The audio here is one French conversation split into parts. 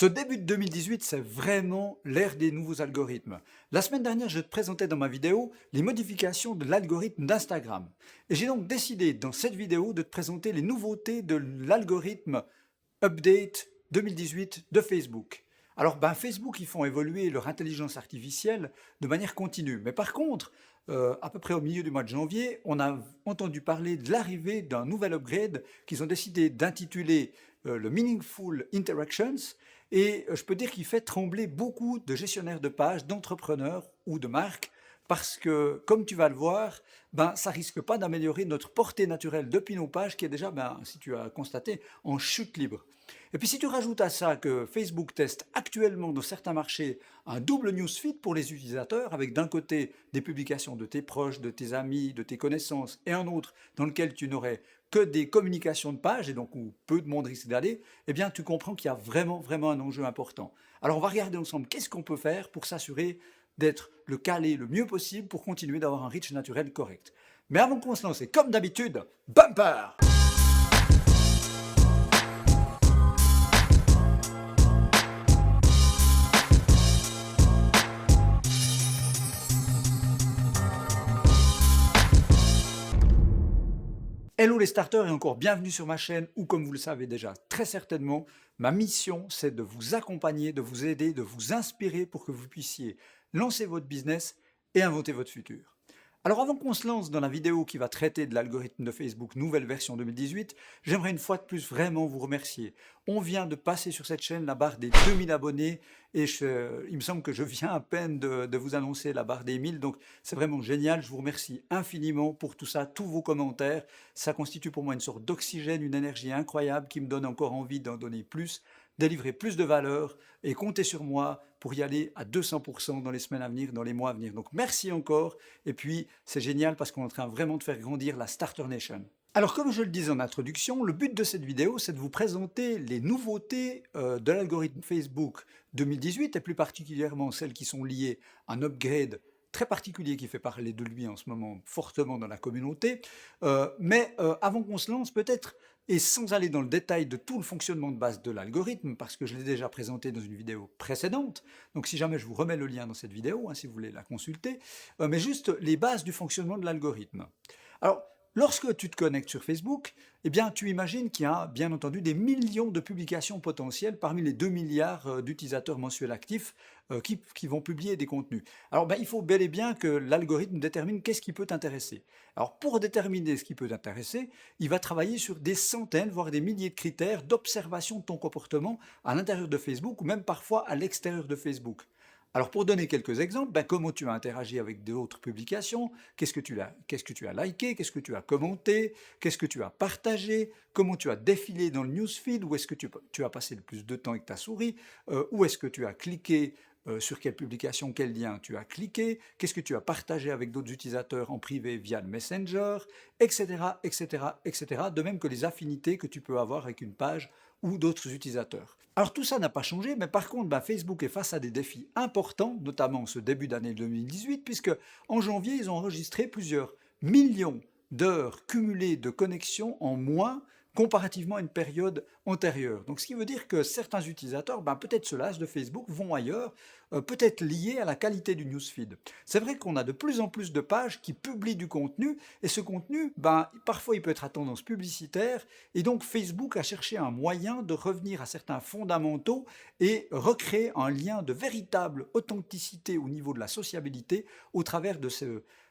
Ce début de 2018, c'est vraiment l'ère des nouveaux algorithmes. La semaine dernière, je te présentais dans ma vidéo les modifications de l'algorithme d'Instagram. Et j'ai donc décidé dans cette vidéo de te présenter les nouveautés de l'algorithme Update 2018 de Facebook. Alors, Facebook, ils font évoluer leur intelligence artificielle de manière continue. Mais par contre, à peu près au milieu du mois de janvier, on a entendu parler de l'arrivée d'un nouvel upgrade qu'ils ont décidé d'intituler le Meaningful Interactions. Et je peux dire qu'il fait trembler beaucoup de gestionnaires de pages, d'entrepreneurs ou de marques, parce que, comme tu vas le voir, ça risque pas d'améliorer notre portée naturelle depuis nos pages, qui est déjà, si tu as constaté, en chute libre. Et puis si tu rajoutes à ça que Facebook teste actuellement dans certains marchés un double newsfeed pour les utilisateurs, avec d'un côté des publications de tes proches, de tes amis, de tes connaissances, et un autre dans lequel tu n'aurais que des communications de pages, et donc où peu de monde risque d'aller, eh bien tu comprends qu'il y a vraiment un enjeu important. Alors on va regarder ensemble qu'est-ce qu'on peut faire pour s'assurer d'être le calé le mieux possible pour continuer d'avoir un reach naturel correct. Mais avant qu'on se lance, comme d'habitude, bumper! Hello les starters et encore bienvenue sur ma chaîne où, comme vous le savez déjà très certainement, ma mission c'est de vous accompagner, de vous aider, de vous inspirer pour que vous puissiez lancer votre business et inventer votre futur. Alors avant qu'on se lance dans la vidéo qui va traiter de l'algorithme de Facebook nouvelle version 2018, j'aimerais une fois de plus vraiment vous remercier. On vient de passer sur cette chaîne la barre des 2000 abonnés et il me semble que je viens à peine de vous annoncer la barre des 1000, donc c'est vraiment génial. Je vous remercie infiniment pour tout ça, tous vos commentaires. Ça constitue pour moi une sorte d'oxygène, une énergie incroyable qui me donne encore envie d'en donner plus, délivrer plus de valeur et comptez sur moi pour y aller à 200% dans les semaines à venir, dans les mois à venir. Donc merci encore et puis c'est génial parce qu'on est en train vraiment de faire grandir la Starter Nation. Alors comme je le disais en introduction, le but de cette vidéo c'est de vous présenter les nouveautés de l'algorithme Facebook 2018 et plus particulièrement celles qui sont liées à un upgrade très particulier qui fait parler de lui en ce moment fortement dans la communauté. Mais avant qu'on se lance, peut-être, et sans aller dans le détail de tout le fonctionnement de base de l'algorithme, parce que je l'ai déjà présenté dans une vidéo précédente, donc si jamais je vous remets le lien dans cette vidéo, si vous voulez la consulter, mais juste les bases du fonctionnement de l'algorithme. Alors, lorsque tu te connectes sur Facebook, eh bien, tu imagines qu'il y a bien entendu des millions de publications potentielles parmi les 2 milliards d'utilisateurs mensuels actifs qui vont publier des contenus. Alors, il faut bel et bien que l'algorithme détermine qu'est-ce qui peut t'intéresser. Alors, pour déterminer ce qui peut t'intéresser, il va travailler sur des centaines, voire des milliers de critères d'observation de ton comportement à l'intérieur de Facebook ou même parfois à l'extérieur de Facebook. Alors pour donner quelques exemples, comment tu as interagi avec d'autres publications, qu'est-ce que tu as liké, qu'est-ce que tu as commenté, qu'est-ce que tu as partagé, comment tu as défilé dans le newsfeed, où est-ce que tu as passé le plus de temps avec ta souris, où est-ce que tu as cliqué, sur quelle publication, quel lien tu as cliqué, qu'est-ce que tu as partagé avec d'autres utilisateurs en privé via le Messenger, etc., etc., etc., de même que les affinités que tu peux avoir avec une page ou d'autres utilisateurs. Alors tout ça n'a pas changé, mais par contre, Facebook est face à des défis importants, notamment ce début d'année 2018, puisque en janvier, ils ont enregistré plusieurs millions d'heures cumulées de connexions en moins comparativement à une période antérieure. Donc ce qui veut dire que certains utilisateurs, peut-être se lassent de Facebook, vont ailleurs, peut-être liés à la qualité du newsfeed. C'est vrai qu'on a de plus en plus de pages qui publient du contenu, et ce contenu, parfois il peut être à tendance publicitaire, et donc Facebook a cherché un moyen de revenir à certains fondamentaux et recréer un lien de véritable authenticité au niveau de la sociabilité au travers de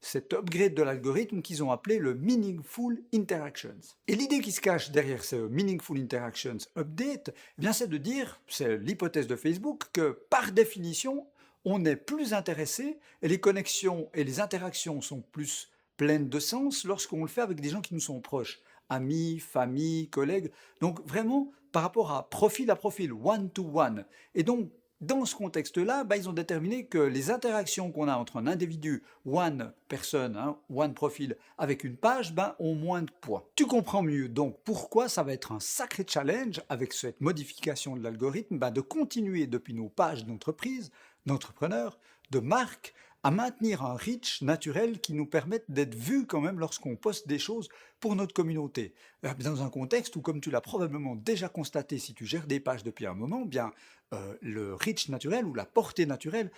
cet upgrade de l'algorithme qu'ils ont appelé le Meaningful Interactions. Et l'idée qui se cache derrière ce Meaningful Interactions Update, c'est de dire, c'est l'hypothèse de Facebook, que par définition, on est plus intéressé et les connexions et les interactions sont plus pleines de sens lorsqu'on le fait avec des gens qui nous sont proches, amis, famille, collègues. Donc vraiment par rapport à profil, one-to-one. Et donc dans ce contexte-là, ils ont déterminé que les interactions qu'on a entre un individu, one personne, one profil, avec une page, ont moins de poids. Tu comprends mieux donc pourquoi ça va être un sacré challenge avec cette modification de l'algorithme, de continuer depuis nos pages d'entreprise, d'entrepreneurs, de marques, à maintenir un reach naturel qui nous permette d'être vus quand même lorsqu'on poste des choses pour notre communauté. Dans un contexte où, comme tu l'as probablement déjà constaté si tu gères des pages depuis un moment, bien le reach naturel ou la portée naturelle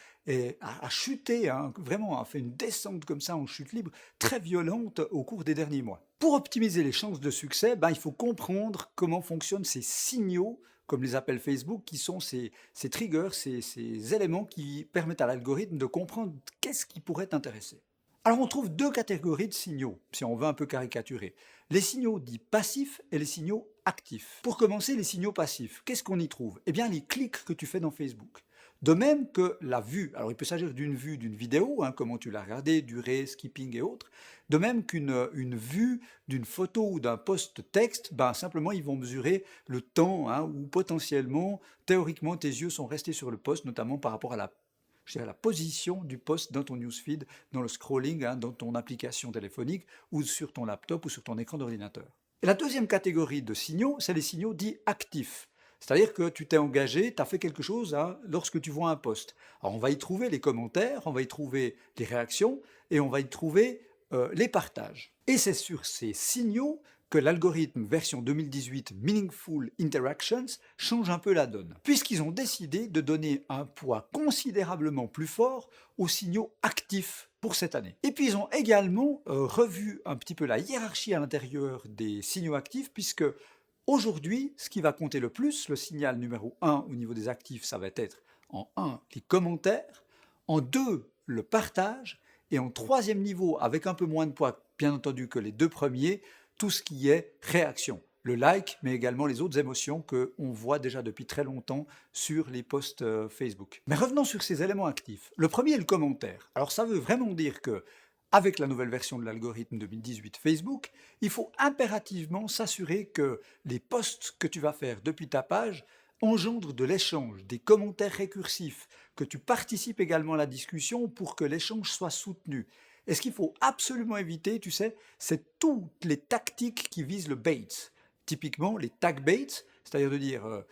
a chuté, hein, vraiment a fait une descente comme ça en chute libre très violente au cours des derniers mois. Pour optimiser les chances de succès, il faut comprendre comment fonctionnent ces signaux, comme les appelle Facebook, qui sont ces triggers, ces éléments qui permettent à l'algorithme de comprendre qu'est-ce qui pourrait t'intéresser. Alors on trouve deux catégories de signaux, si on veut un peu caricaturer. Les signaux dits passifs et les signaux actifs. Pour commencer, les signaux passifs, qu'est-ce qu'on y trouve? Eh bien les clics que tu fais dans Facebook. De même que la vue, alors il peut s'agir d'une vue d'une vidéo, hein, comment tu l'as regardée, durée, skipping et autres, de même qu'une vue d'une photo ou d'un post texte, simplement ils vont mesurer le temps, hein, où potentiellement, théoriquement, tes yeux sont restés sur le post, notamment par rapport à la position du post dans ton newsfeed, dans le scrolling, hein, dans ton application téléphonique ou sur ton laptop ou sur ton écran d'ordinateur. Et la deuxième catégorie de signaux, c'est les signaux dits actifs. C'est-à-dire que tu t'es engagé, tu as fait quelque chose, hein, lorsque tu vois un post. Alors on va y trouver les commentaires, on va y trouver les réactions et on va y trouver les partages. Et c'est sur ces signaux que l'algorithme version 2018 Meaningful Interactions change un peu la donne, puisqu'ils ont décidé de donner un poids considérablement plus fort aux signaux actifs pour cette année. Et puis ils ont également revu un petit peu la hiérarchie à l'intérieur des signaux actifs, puisque aujourd'hui, ce qui va compter le plus, le signal numéro 1 au niveau des actifs, ça va être en 1 les commentaires, en 2 le partage, et en troisième niveau, avec un peu moins de poids, bien entendu, que les deux premiers, tout ce qui est réaction. Le like, mais également les autres émotions qu'on voit déjà depuis très longtemps sur les posts Facebook. Mais revenons sur ces éléments actifs. Le premier est le commentaire. Alors ça veut vraiment dire que, avec la nouvelle version de l'algorithme 2018 Facebook, il faut impérativement s'assurer que les posts que tu vas faire depuis ta page engendrent de l'échange, des commentaires récursifs, que tu participes également à la discussion pour que l'échange soit soutenu. Et ce qu'il faut absolument éviter, tu sais, c'est toutes les tactiques qui visent le bait. Typiquement, les tag baits, c'est-à-dire de dire,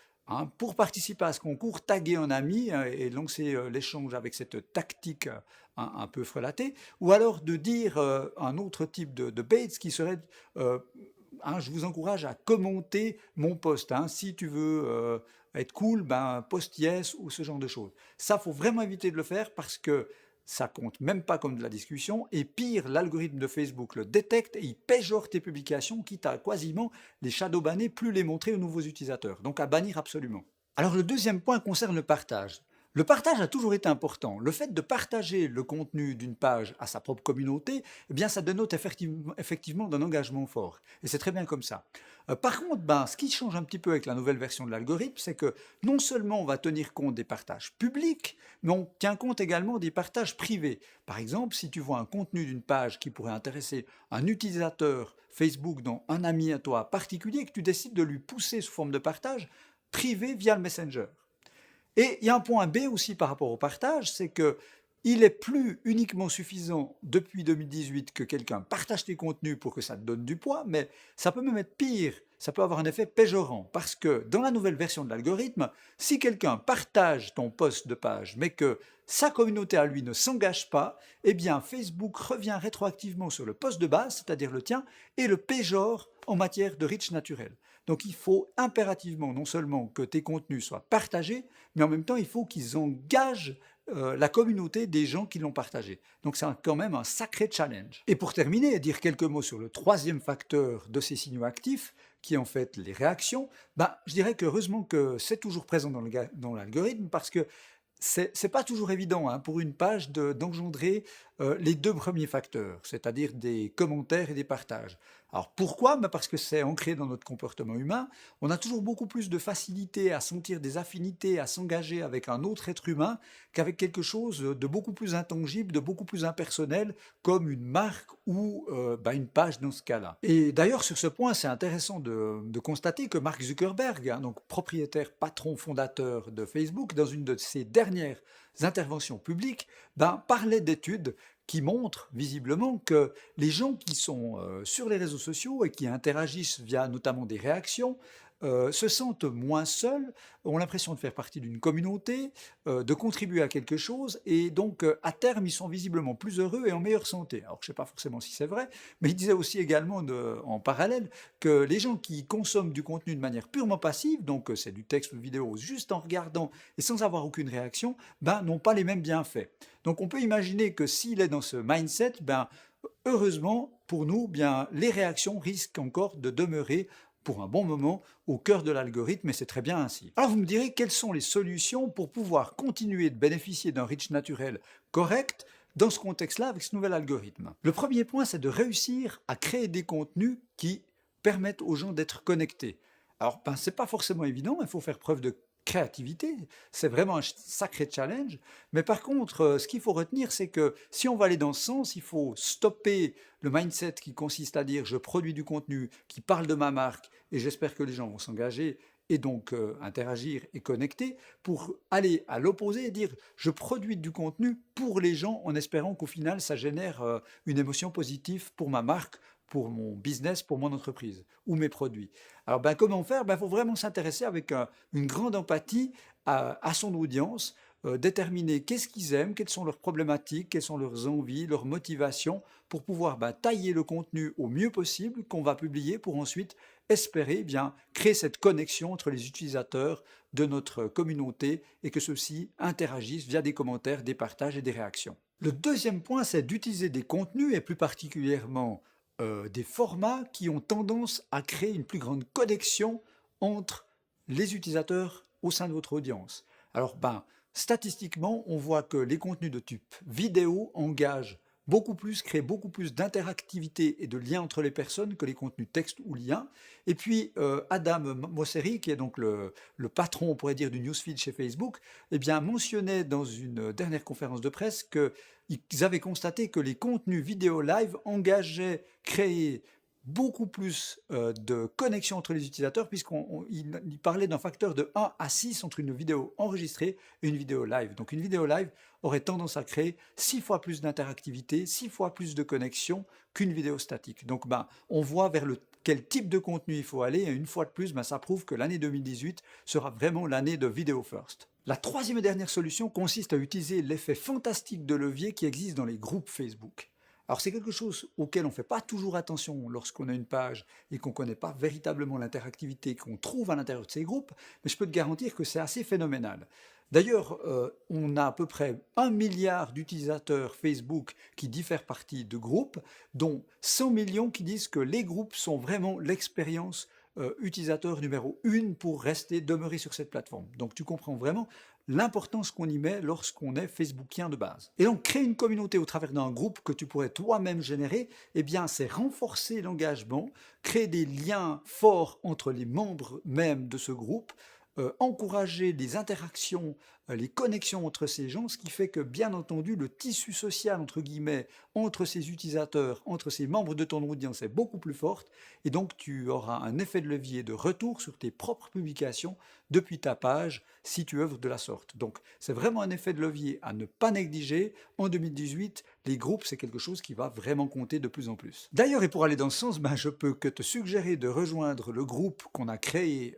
pour participer à ce concours, taguer un ami et lancer l'échange avec cette tactique un peu frelatée, ou alors de dire un autre type de baits qui serait je vous encourage à commenter mon post. Si tu veux être cool, post yes ou ce genre de choses. Ça, faut vraiment éviter de le faire parce que ça compte même pas comme de la discussion. Et pire, l'algorithme de Facebook le détecte et il péjore tes publications, quitte à quasiment les shadowbanner, plus les montrer aux nouveaux utilisateurs. Donc à bannir absolument. Alors le deuxième point concerne le partage. Le partage a toujours été important. Le fait de partager le contenu d'une page à sa propre communauté, eh bien, ça dénote effectivement d'un engagement fort. Et c'est très bien comme ça. Par contre, ce qui change un petit peu avec la nouvelle version de l'algorithme, c'est que non seulement on va tenir compte des partages publics, mais on tient compte également des partages privés. Par exemple, si tu vois un contenu d'une page qui pourrait intéresser un utilisateur Facebook dont un ami à toi particulier, et que tu décides de lui pousser sous forme de partage privé via le Messenger. Et il y a un point B aussi par rapport au partage, c'est que il est plus uniquement suffisant depuis 2018 que quelqu'un partage tes contenus pour que ça te donne du poids, mais ça peut même être pire, ça peut avoir un effet péjorant, parce que dans la nouvelle version de l'algorithme, si quelqu'un partage ton post de page, mais que sa communauté à lui ne s'engage pas, eh bien Facebook revient rétroactivement sur le post de base, c'est-à-dire le tien, et le péjore en matière de reach naturel. Donc il faut impérativement non seulement que tes contenus soient partagés, mais en même temps il faut qu'ils engagent la communauté des gens qui l'ont partagé. Donc c'est quand même un sacré challenge. Et pour terminer, dire quelques mots sur le troisième facteur de ces signaux actifs, qui est en fait les réactions, je dirais qu'heureusement que c'est toujours présent dans l'algorithme parce que c'est pas toujours évident pour une page d'engendrer les deux premiers facteurs, c'est-à-dire des commentaires et des partages. Alors pourquoi? Parce que c'est ancré dans notre comportement humain. On a toujours beaucoup plus de facilité à sentir des affinités, à s'engager avec un autre être humain qu'avec quelque chose de beaucoup plus intangible, de beaucoup plus impersonnel, comme une marque ou une page dans ce cas-là. Et d'ailleurs, sur ce point, c'est intéressant de constater que Mark Zuckerberg, donc propriétaire, patron, fondateur de Facebook, dans une de ses dernières interventions publiques, parlait d'études qui montrent visiblement que les gens qui sont sur les réseaux sociaux et qui interagissent via notamment des réactions se sentent moins seuls, ont l'impression de faire partie d'une communauté, de contribuer à quelque chose, et donc à terme, ils sont visiblement plus heureux et en meilleure santé. Alors je ne sais pas forcément si c'est vrai, mais il disait aussi également en parallèle que les gens qui consomment du contenu de manière purement passive, donc c'est du texte ou de vidéo, juste en regardant et sans avoir aucune réaction, ben, n'ont pas les mêmes bienfaits. Donc on peut imaginer que s'il est dans ce mindset, ben, heureusement pour nous, bien, les réactions risquent encore de demeurer pour un bon moment au cœur de l'algorithme, et c'est très bien ainsi. Alors vous me direz quelles sont les solutions pour pouvoir continuer de bénéficier d'un reach naturel correct dans ce contexte-là avec ce nouvel algorithme. Le premier point, c'est de réussir à créer des contenus qui permettent aux gens d'être connectés. Alors, ben, ce n'est pas forcément évident, il faut faire preuve de créativité, c'est vraiment un sacré challenge, mais par contre, ce qu'il faut retenir, c'est que si on va aller dans ce sens, il faut stopper le mindset qui consiste à dire je produis du contenu qui parle de ma marque et j'espère que les gens vont s'engager et donc interagir et connecter, pour aller à l'opposé et dire je produis du contenu pour les gens en espérant qu'au final ça génère une émotion positive pour ma marque, pour mon business, pour mon entreprise ou mes produits. Alors ben, comment faire? Il faut vraiment s'intéresser avec une grande empathie à son audience, déterminer qu'est-ce qu'ils aiment, quelles sont leurs problématiques, quelles sont leurs envies, leurs motivations, pour pouvoir tailler le contenu au mieux possible qu'on va publier pour ensuite espérer bien créer cette connexion entre les utilisateurs de notre communauté et que ceux-ci interagissent via des commentaires, des partages et des réactions. Le deuxième point, c'est d'utiliser des contenus et plus particulièrement des formats qui ont tendance à créer une plus grande connexion entre les utilisateurs au sein de votre audience. Alors, statistiquement, on voit que les contenus de type vidéo engagent beaucoup plus, créent beaucoup plus d'interactivité et de liens entre les personnes que les contenus texte ou liens. Et puis, Adam Mosseri, qui est donc le patron, on pourrait dire, du newsfeed chez Facebook, eh bien, mentionnait dans une dernière conférence de presse qu'ils avaient constaté que les contenus vidéo live engageaient, créaient beaucoup plus de connexion entre les utilisateurs, puisqu'il parlait d'un facteur de 1 à 6 entre une vidéo enregistrée et une vidéo live. Donc une vidéo live aurait tendance à créer 6 fois plus d'interactivité, 6 fois plus de connexion qu'une vidéo statique. Donc on voit vers quel type de contenu il faut aller, et une fois de plus, ça prouve que l'année 2018 sera vraiment l'année de Video First. La troisième et dernière solution consiste à utiliser l'effet fantastique de levier qui existe dans les groupes Facebook. Alors c'est quelque chose auquel on ne fait pas toujours attention lorsqu'on a une page et qu'on ne connaît pas véritablement l'interactivité qu'on trouve à l'intérieur de ces groupes, mais je peux te garantir que c'est assez phénoménal. D'ailleurs, on a à peu près 1 milliard d'utilisateurs Facebook qui diffèrent partie de groupes, dont 100 millions qui disent que les groupes sont vraiment l'expérience utilisateur numéro 1 pour demeurer sur cette plateforme. Donc tu comprends vraiment l'importance qu'on y met lorsqu'on est facebookien de base. Et donc créer une communauté au travers d'un groupe que tu pourrais toi-même générer, eh bien c'est renforcer l'engagement, créer des liens forts entre les membres même de ce groupe, encourager les interactions, les connexions entre ces gens, ce qui fait que, bien entendu, le tissu social, entre guillemets, entre ces utilisateurs, entre ces membres de ton audience est beaucoup plus fort, et donc tu auras un effet de levier de retour sur tes propres publications depuis ta page, si tu œuvres de la sorte. Donc c'est vraiment un effet de levier à ne pas négliger. En 2018, les groupes, c'est quelque chose qui va vraiment compter de plus en plus. D'ailleurs, et pour aller dans ce sens, je peux que te suggérer de rejoindre le groupe qu'on a créé,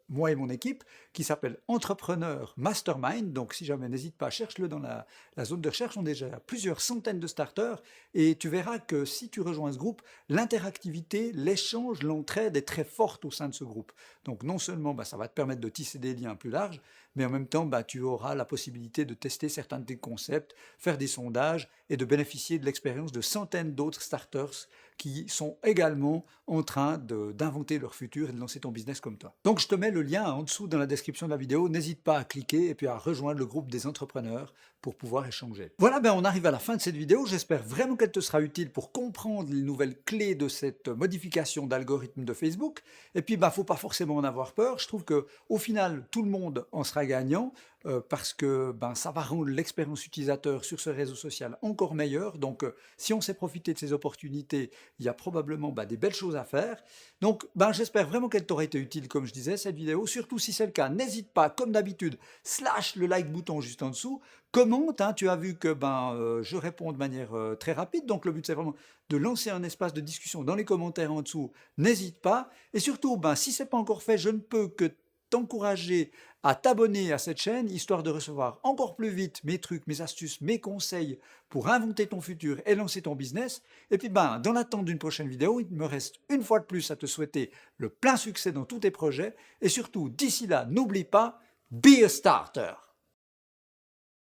moi et mon équipe, qui s'appelle Entrepreneur Mastermind. Donc si jamais, n'hésite pas, cherche-le dans la zone de recherche. On a déjà plusieurs centaines de starters et tu verras que si tu rejoins ce groupe, l'interactivité, l'échange, l'entraide est très forte au sein de ce groupe. Donc non seulement ça va te permettre de tisser des liens plus larges, mais en même temps tu auras la possibilité de tester certains de tes concepts, faire des sondages et de bénéficier de l'expérience de centaines d'autres starters qui sont également en train d'inventer leur futur et de lancer ton business comme toi. Donc je te mets le lien en dessous dans la description de la vidéo, n'hésite pas à cliquer et puis à rejoindre le groupe des entrepreneurs pour pouvoir échanger. Voilà, on arrive à la fin de cette vidéo, j'espère vraiment qu'elle te sera utile pour comprendre les nouvelles clés de cette modification d'algorithme de Facebook. Et puis faut pas forcément en avoir peur, je trouve que au final tout le monde en sera gagnant, parce que ça va rendre l'expérience utilisateur sur ce réseau social encore meilleure. Donc si on sait profiter de ces opportunités, il y a probablement des belles choses à faire. Donc j'espère vraiment qu'elle t'aura été utile, comme je disais, cette vidéo. Surtout si c'est le cas, n'hésite pas, comme d'habitude, slash le like bouton juste en dessous, commente commente, hein, tu as vu que je réponds de manière très rapide, donc le but c'est vraiment de lancer un espace de discussion dans les commentaires en dessous, n'hésite pas. Et surtout, si ce n'est pas encore fait, je ne peux que t'encourager à t'abonner à cette chaîne, histoire de recevoir encore plus vite mes trucs, mes astuces, mes conseils pour inventer ton futur et lancer ton business. Et puis dans l'attente d'une prochaine vidéo, il me reste une fois de plus à te souhaiter le plein succès dans tous tes projets. Et surtout, d'ici là, n'oublie pas, be a starter.